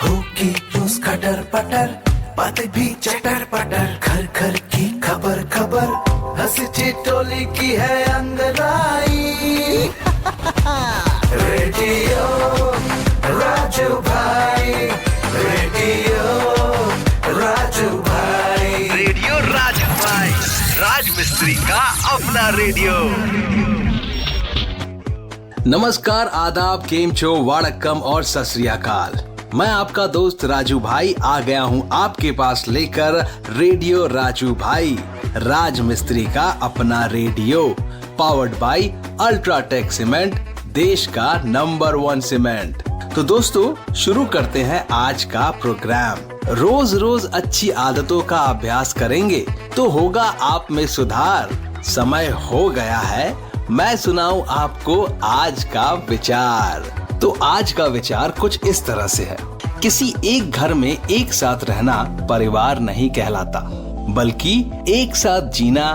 होगी रोज खटर पटर, बातें भी चटर पटर, घर घर की खबर खबर, हंसी ठिठोली की है अंगड़ाई। रेडियो राजू भाई, रेडियो राजू भाई, रेडियो राजू भाई, राज मिस्त्री का अपना रेडियो। नमस्कार, आदाब, केम छो, वाड़क्कम और सत श्री अकाल। मैं आपका दोस्त राजू भाई आ गया हूँ आपके पास लेकर रेडियो राजू भाई, राज मिस्त्री का अपना radio, powered by UltraTech cement, देश का नंबर 1 सीमेंट। तो दोस्तों, शुरू करते हैं आज का प्रोग्राम। रोज रोज अच्छी आदतों का अभ्यास करेंगे तो होगा आप में सुधार। समय हो गया है मैं सुनाऊं आपको आज का विचार। तो आज का विचार कुछ इस तरह से है। किसी एक घर में एक साथ रहना परिवार नहीं कहलाता, बल्कि एक साथ जीना,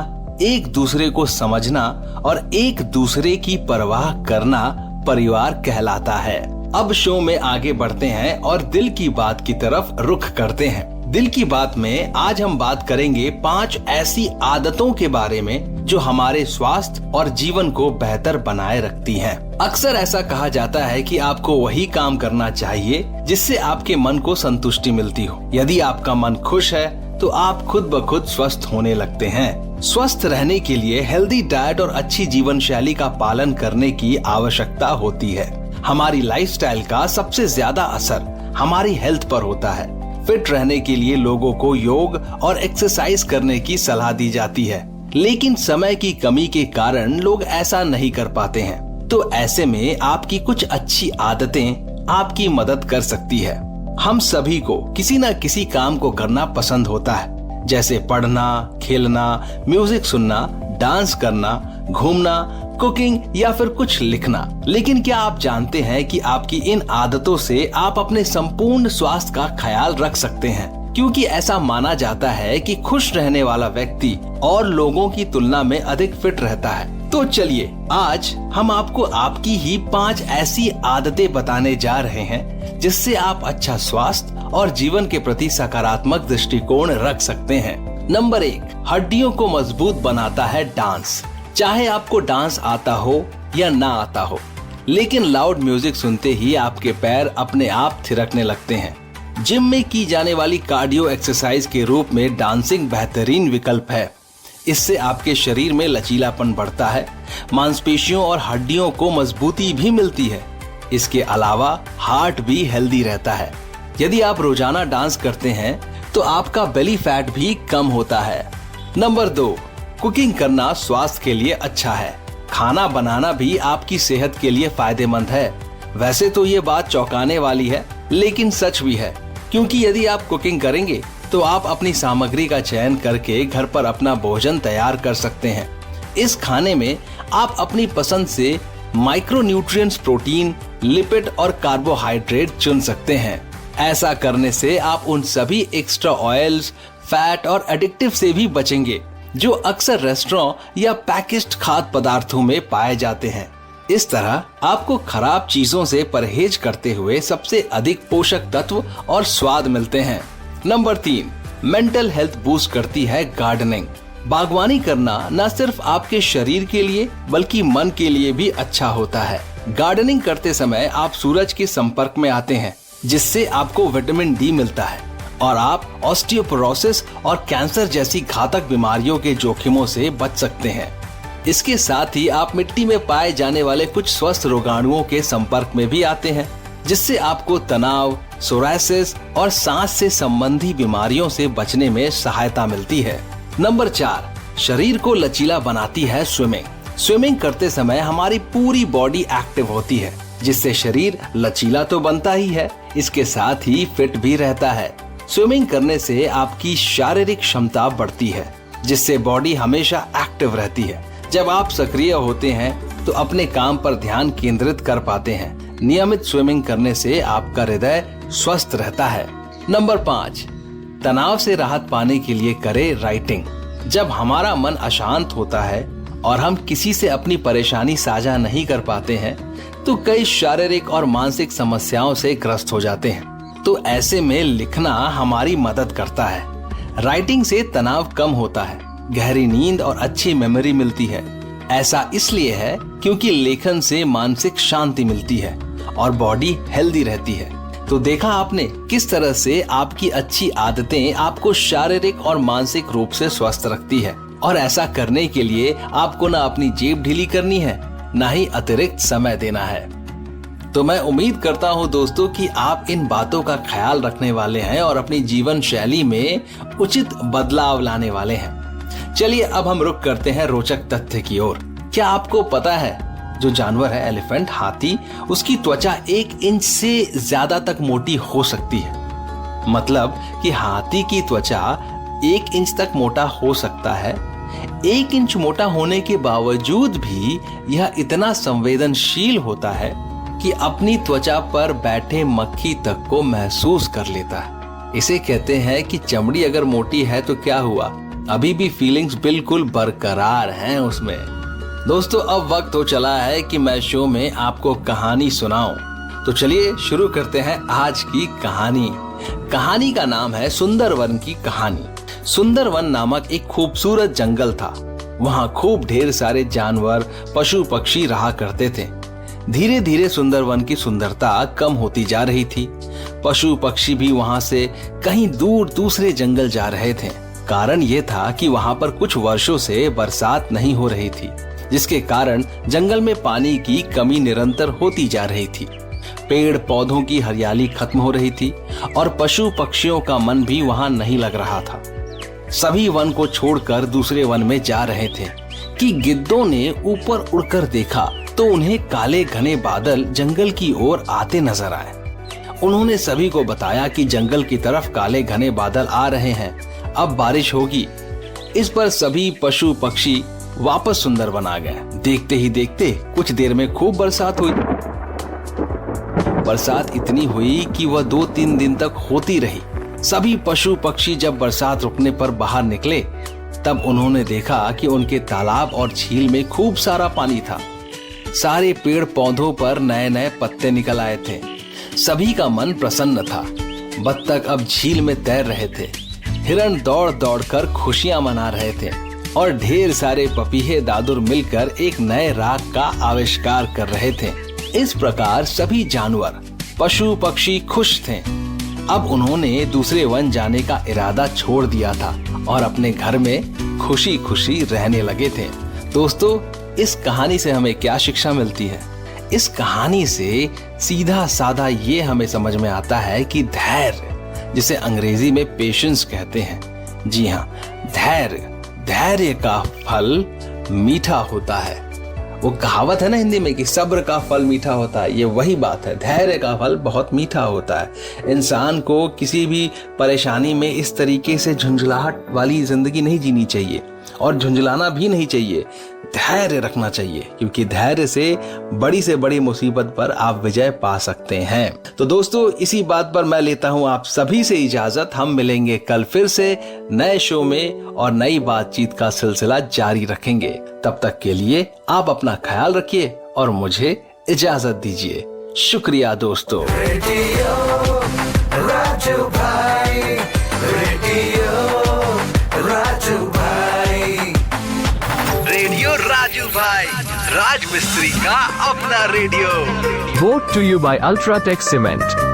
एक दूसरे को समझना और एक दूसरे की परवाह करना परिवार कहलाता है। अब शो में आगे बढ़ते हैं और दिल की बात की तरफ रुख करते हैं। दिल की बात में आज हम बात करेंगे 5 ऐसी आदतों के बारे में जो हमारे स्वास्थ्य और जीवन को बेहतर बनाए रखती हैं। अक्सर ऐसा कहा जाता है कि आपको वही काम करना चाहिए जिससे आपके मन को संतुष्टि मिलती हो। यदि आपका मन खुश है तो आप खुद ब खुद स्वस्थ होने लगते हैं। स्वस्थ रहने के लिए हेल्दी डाइट और अच्छी जीवन शैली का पालन करने की आवश्यकता होती है। हमारी लाइफस्टाइल का सबसे ज्यादा असर हमारी हेल्थ पर होता है। फिट रहने के लिए लोगों को योग और एक्सरसाइज करने की सलाह दी जाती है, लेकिन समय की कमी के कारण लोग ऐसा नहीं कर पाते हैं। तो ऐसे में आपकी कुछ अच्छी आदतें आपकी मदद कर सकती है। हम सभी को किसी न किसी काम को करना पसंद होता है, जैसे पढ़ना, खेलना, म्यूजिक सुनना, डांस करना, घूमना, कुकिंग या फिर कुछ लिखना। लेकिन क्या आप जानते हैं कि आपकी इन आदतों से आप अपने संपूर्ण स्वास्थ्य का ख्याल रख सकते हैं? क्योंकि ऐसा माना जाता है कि खुश रहने वाला व्यक्ति और लोगों की तुलना में अधिक फिट रहता है। तो चलिए, आज हम आपको आपकी ही 5 ऐसी आदतें बताने जा रहे हैं जिससे आप अच्छा स्वास्थ्य और जीवन के प्रति सकारात्मक दृष्टिकोण रख सकते हैं। नंबर 1, हड्डियों को मजबूत बनाता है डांस। चाहे आपको डांस आता हो या ना आता हो, लेकिन लाउड म्यूजिक सुनते ही आपके पैर अपने आप थिरकने लगते हैं। जिम में की जाने वाली कार्डियो एक्सरसाइज के रूप में डांसिंग बेहतरीन विकल्प है। इससे आपके शरीर में लचीलापन बढ़ता है, मांसपेशियों और हड्डियों को मजबूती भी मिलती है। इसके अलावा हार्ट भी हेल्दी रहता है। यदि आप रोजाना डांस करते हैं तो आपका बेली फैट भी कम होता है। नंबर 2, कुकिंग करना स्वास्थ्य के लिए अच्छा है। खाना बनाना भी आपकी सेहत के लिए फायदेमंद है। वैसे तो ये बात चौंकाने वाली है, लेकिन सच भी है, क्योंकि यदि आप कुकिंग करेंगे तो आप अपनी सामग्री का चयन करके घर पर अपना भोजन तैयार कर सकते हैं। इस खाने में आप अपनी पसंद से माइक्रोन्यूट्रिएंट्स, प्रोटीन, लिपिड और कार्बोहाइड्रेट चुन सकते हैं। ऐसा करने से आप उन सभी एक्स्ट्रा ऑयल्स, फैट और एडिक्टिव से भी बचेंगे जो अक्सर रेस्टोरेंट या पैकेज्ड खाद्य पदार्थों में पाए जाते हैं। इस तरह आपको खराब चीजों से परहेज करते हुए सबसे अधिक पोषक तत्व और स्वाद मिलते हैं। नंबर 3, मेंटल हेल्थ बूस्ट करती है गार्डनिंग। बागवानी करना न सिर्फ आपके शरीर के लिए बल्कि मन के लिए भी अच्छा होता है। गार्डनिंग करते समय आप सूरज के संपर्क में आते हैं, जिससे आपको विटामिन डी मिलता है और आप ऑस्टियोपोरोसिस और कैंसर जैसी घातक बीमारियों के जोखिमों से बच सकते हैं। इसके साथ ही आप मिट्टी में पाए जाने वाले कुछ स्वस्थ रोगाणुओं के संपर्क में भी आते हैं, जिससे आपको तनाव, सोरायसिस और सांस से संबंधी बीमारियों से बचने में सहायता मिलती है। नंबर 4, शरीर को लचीला बनाती है स्विमिंग। स्विमिंग करते समय हमारी पूरी बॉडी एक्टिव होती है, जिससे शरीर लचीला तो बनता ही है, इसके साथ ही फिट भी रहता है। स्विमिंग करने से आपकी शारीरिक क्षमता बढ़ती है, जिससे बॉडी हमेशा एक्टिव रहती है। जब आप सक्रिय होते हैं तो अपने काम पर ध्यान केंद्रित कर पाते हैं। नियमित स्विमिंग करने से आपका हृदय स्वस्थ रहता है। नंबर 5, तनाव से राहत पाने के लिए करें राइटिंग। जब हमारा मन अशांत होता है और हम किसी से अपनी परेशानी साझा नहीं कर पाते हैं तो कई शारीरिक और मानसिक समस्याओं से ग्रस्त हो जाते हैं। तो ऐसे में लिखना हमारी मदद करता है। राइटिंग से तनाव कम होता है, गहरी नींद और अच्छी मेमोरी मिलती है। ऐसा इसलिए है क्योंकि लेखन से मानसिक शांति मिलती है और बॉडी हेल्दी रहती है। तो देखा आपने किस तरह से आपकी अच्छी आदतें आपको शारीरिक और मानसिक रूप से स्वस्थ रखती है। और ऐसा करने के लिए आपको ना अपनी जेब ढीली करनी है, ना ही अतिरिक्त समय देना है। तो मैं उम्मीद करता हूँ दोस्तों कि आप इन बातों का ख्याल रखने वाले हैं और अपनी जीवन शैली में उचित बदलाव लाने वाले हैं। चलिए अब हम रुक करते हैं रोचक तथ्य की ओर। क्या आपको पता है जो जानवर है एलिफेंट, हाथी, उसकी त्वचा 1 इंच से ज्यादा तक मोटी हो सकती है। मतलब कि हाथी की त्वचा 1 इंच तक मोटा हो सकता है। 1 इंच मोटा होने के बावजूद भी यह इतना संवेदनशील होता है कि अपनी त्वचा पर बैठे मक्खी तक को महसूस कर लेता है। इसे कहते हैं कि चमड़ी अगर मोटी है तो क्या हुआ, अभी भी फीलिंग्स बिल्कुल बरकरार हैं उसमें। दोस्तों अब वक्त हो चला है कि मैं शो में आपको कहानी सुनाऊं। तो चलिए शुरू करते हैं आज की कहानी। कहानी का नाम है सुंदरवन की कहानी। सुंदरवन नामक एक खूबसूरत जंगल था। वहाँ खूब ढेर सारे जानवर, पशु पक्षी रहा करते थे। धीरे धीरे सुंदरवन की सुंदरता कम होती जा रही थी। पशु पक्षी भी वहाँ से कहीं दूर दूसरे जंगल जा रहे थे। कारण ये था कि वहाँ पर कुछ वर्षों से बरसात नहीं हो रही थी, जिसके कारण जंगल में पानी की कमी निरंतर होती जा रही थी। पेड़ पौधों की हरियाली खत्म हो रही थी और पशु पक्षियों का मन भी वहाँ नहीं लग रहा था। सभी वन को छोड़कर दूसरे वन में जा रहे थे कि गिद्धों ने ऊपर उड़कर देखा तो उन्हें काले घने बादल जंगल की ओर आते नजर आए। उन्होंने सभी को बताया कि जंगल की तरफ काले घने बादल आ रहे हैं, अब बारिश होगी। इस पर सभी पशु पक्षी वापस सुंदरवन आ गए। देखते ही देखते कुछ देर में खूब बरसात हुई। बरसात इतनी हुई कि वह 2-3 दिन तक होती रही। सभी पशु पक्षी जब बरसात रुकने पर बाहर निकले तब उन्होंने देखा कि उनके तालाब और झील में खूब सारा पानी था। सारे पेड़ पौधों पर नए नए पत्ते निकल आए थे। सभी का मन प्रसन्न था। बत्तख अब झील में तैर रहे थे। हिरण दौड़ दौड़ कर खुशियां मना रहे थे और ढेर सारे पपीहे दादुर मिलकर एक नए राग का आविष्कार कर रहे थे। इस प्रकार सभी जानवर, पशु पक्षी खुश थे। अब उन्होंने दूसरे वन जाने का इरादा छोड़ दिया था और अपने घर में खुशी खुशी रहने लगे थे। दोस्तों इस कहानी से हमें क्या शिक्षा मिलती है? इस कहानी से सीधा साधा ये हमें समझ में आता है कि धैर्य, जिसे अंग्रेजी में पेशेंस कहते हैं, जी हाँ, धैर्य का फल मीठा होता है। वो कहावत है ना हिंदी में कि सब्र का फल मीठा होता है, ये वही बात है। धैर्य का फल बहुत मीठा होता है। इंसान को किसी भी परेशानी में इस तरीके से झुंझलाहट वाली जिंदगी नहीं जीनी चाहिए और झुंझलाना भी नहीं चाहिए। धैर्य रखना चाहिए, क्योंकि धैर्य से बड़ी मुसीबत पर आप विजय पा सकते हैं। तो दोस्तों इसी बात पर मैं लेता हूं आप सभी से इजाजत। हम मिलेंगे कल फिर से नए शो में और नई बातचीत का सिलसिला जारी रखेंगे। तब तक के लिए आप अपना ख्याल रखिए और मुझे इजाजत दीजिए। शुक्रिया दोस्तों। रेडियो राजू भाई, रेडियो राजू भाई, रेडियो राजू भाई, राज मिस्त्री का अपना radio. Brought to you by Ultratech Cement.